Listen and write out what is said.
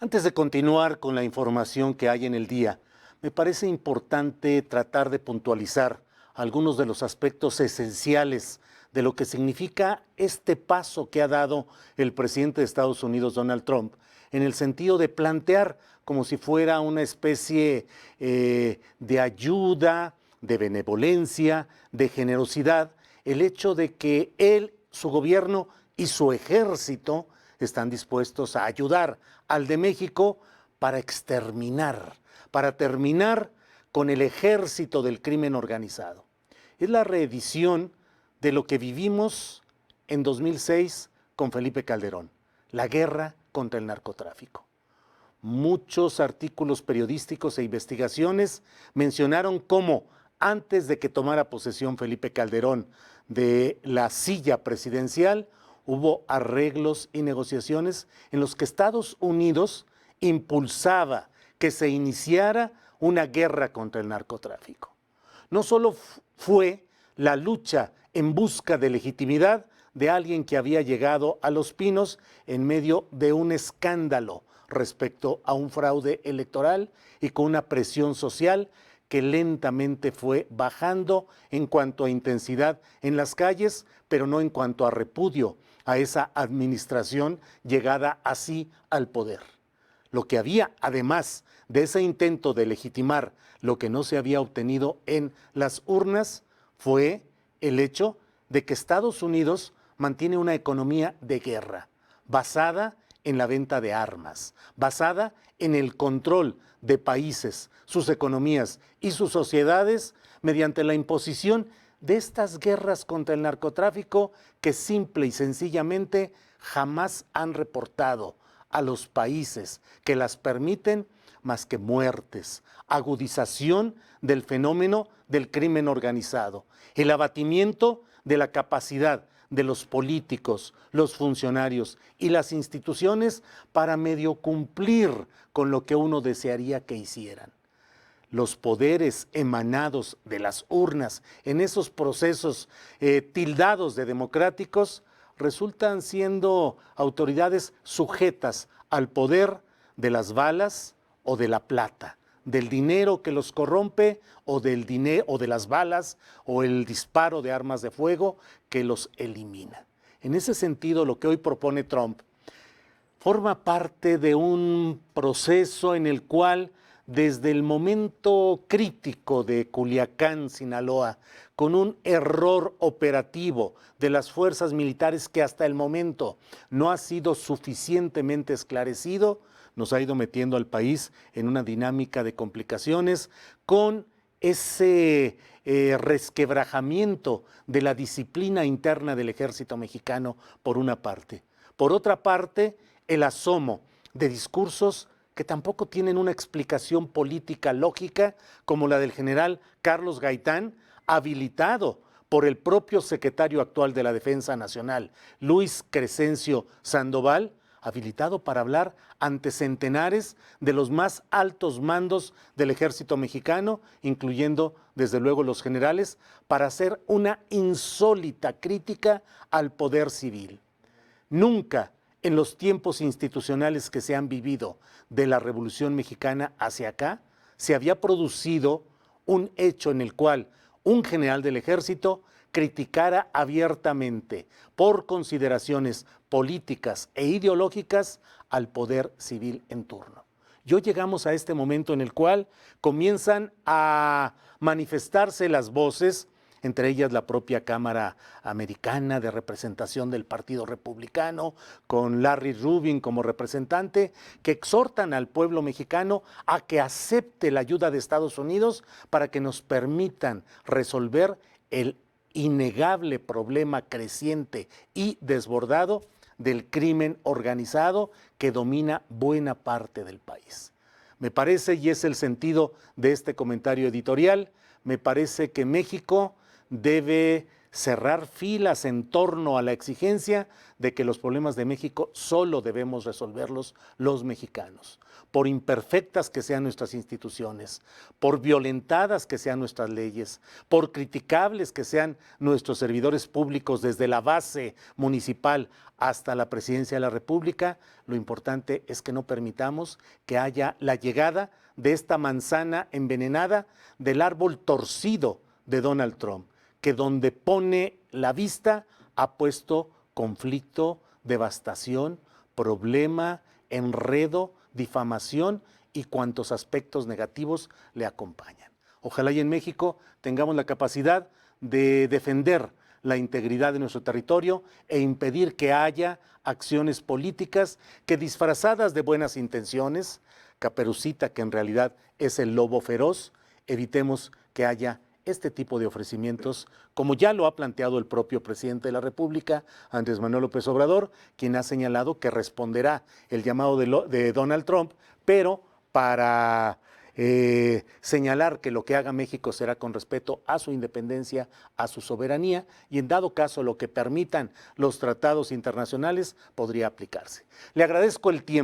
Antes de continuar con la información que hay en el día, me parece importante tratar de puntualizar algunos de los aspectos esenciales de lo que significa este paso que ha dado el presidente de Estados Unidos, Donald Trump, en el sentido de plantear como si fuera una especie de ayuda, de benevolencia, de generosidad, el hecho de que él, su gobierno y su ejército están dispuestos a ayudar al de México para exterminar, para terminar con el ejército del crimen organizado. Es la reedición de lo que vivimos en 2006 con Felipe Calderón, la guerra contra el narcotráfico. Muchos artículos periodísticos e investigaciones mencionaron cómo antes de que tomara posesión Felipe Calderón de la silla presidencial, hubo arreglos y negociaciones en los que Estados Unidos impulsaba que se iniciara una guerra contra el narcotráfico. No solo fue la lucha en busca de legitimidad de alguien que había llegado a Los Pinos en medio de un escándalo respecto a un fraude electoral y con una presión social que lentamente fue bajando en cuanto a intensidad en las calles, pero no en cuanto a repudio a esa administración llegada así al poder. Lo que había, además de ese intento de legitimar lo que no se había obtenido en las urnas, fue el hecho de que Estados Unidos mantiene una economía de guerra, basada en la venta de armas, basada en el control de países, sus economías y sus sociedades mediante la imposición de estas guerras contra el narcotráfico que simple y sencillamente jamás han reportado a los países que las permiten más que muertes, agudización del fenómeno del crimen organizado, el abatimiento de la capacidad de los políticos, los funcionarios y las instituciones para medio cumplir con lo que uno desearía que hicieran. Los poderes emanados de las urnas en esos procesos tildados de democráticos resultan siendo autoridades sujetas al poder de las balas o de la plata, del dinero que los corrompe o del dinero o de las balas o el disparo de armas de fuego que los elimina. En ese sentido, lo que hoy propone Trump forma parte de un proceso en el cual desde el momento crítico de Culiacán, Sinaloa, con un error operativo de las fuerzas militares que hasta el momento no ha sido suficientemente esclarecido, nos ha ido metiendo al país en una dinámica de complicaciones con ese resquebrajamiento de la disciplina interna del ejército mexicano por una parte. Por otra parte, el asomo de discursos que tampoco tienen una explicación política lógica, como la del general Carlos Gaitán, habilitado por el propio secretario actual de la Defensa Nacional, Luis Crescencio Sandoval, habilitado para hablar ante centenares de los más altos mandos del ejército mexicano, incluyendo desde luego los generales, para hacer una insólita crítica al poder civil. Nunca en los tiempos institucionales que se han vivido de la Revolución Mexicana hacia acá, se había producido un hecho en el cual un general del ejército criticara abiertamente por consideraciones políticas e ideológicas al poder civil en turno. Y hoy llegamos a este momento en el cual comienzan a manifestarse las voces, entre ellas la propia Cámara Americana de Representación del Partido Republicano, con Larry Rubin como representante, que exhortan al pueblo mexicano a que acepte la ayuda de Estados Unidos para que nos permitan resolver el innegable problema creciente y desbordado del crimen organizado que domina buena parte del país. Me parece, y es el sentido de este comentario editorial, me parece que México debe cerrar filas en torno a la exigencia de que los problemas de México solo debemos resolverlos los mexicanos, por imperfectas que sean nuestras instituciones, por violentadas que sean nuestras leyes, por criticables que sean nuestros servidores públicos desde la base municipal hasta la presidencia de la República. Lo importante es que no permitamos que haya la llegada de esta manzana envenenada del árbol torcido de Donald Trump, que donde pone la vista ha puesto conflicto, devastación, problema, enredo, difamación y cuantos aspectos negativos le acompañan. Ojalá y en México tengamos la capacidad de defender la integridad de nuestro territorio e impedir que haya acciones políticas que, disfrazadas de buenas intenciones, Caperucita, que en realidad es el lobo feroz, evitemos que haya este tipo de ofrecimientos, como ya lo ha planteado el propio presidente de la República, Andrés Manuel López Obrador, quien ha señalado que responderá el llamado de Donald Trump, pero para señalar que lo que haga México será con respeto a su independencia, a su soberanía, y en dado caso lo que permitan los tratados internacionales podría aplicarse. Le agradezco el tiempo.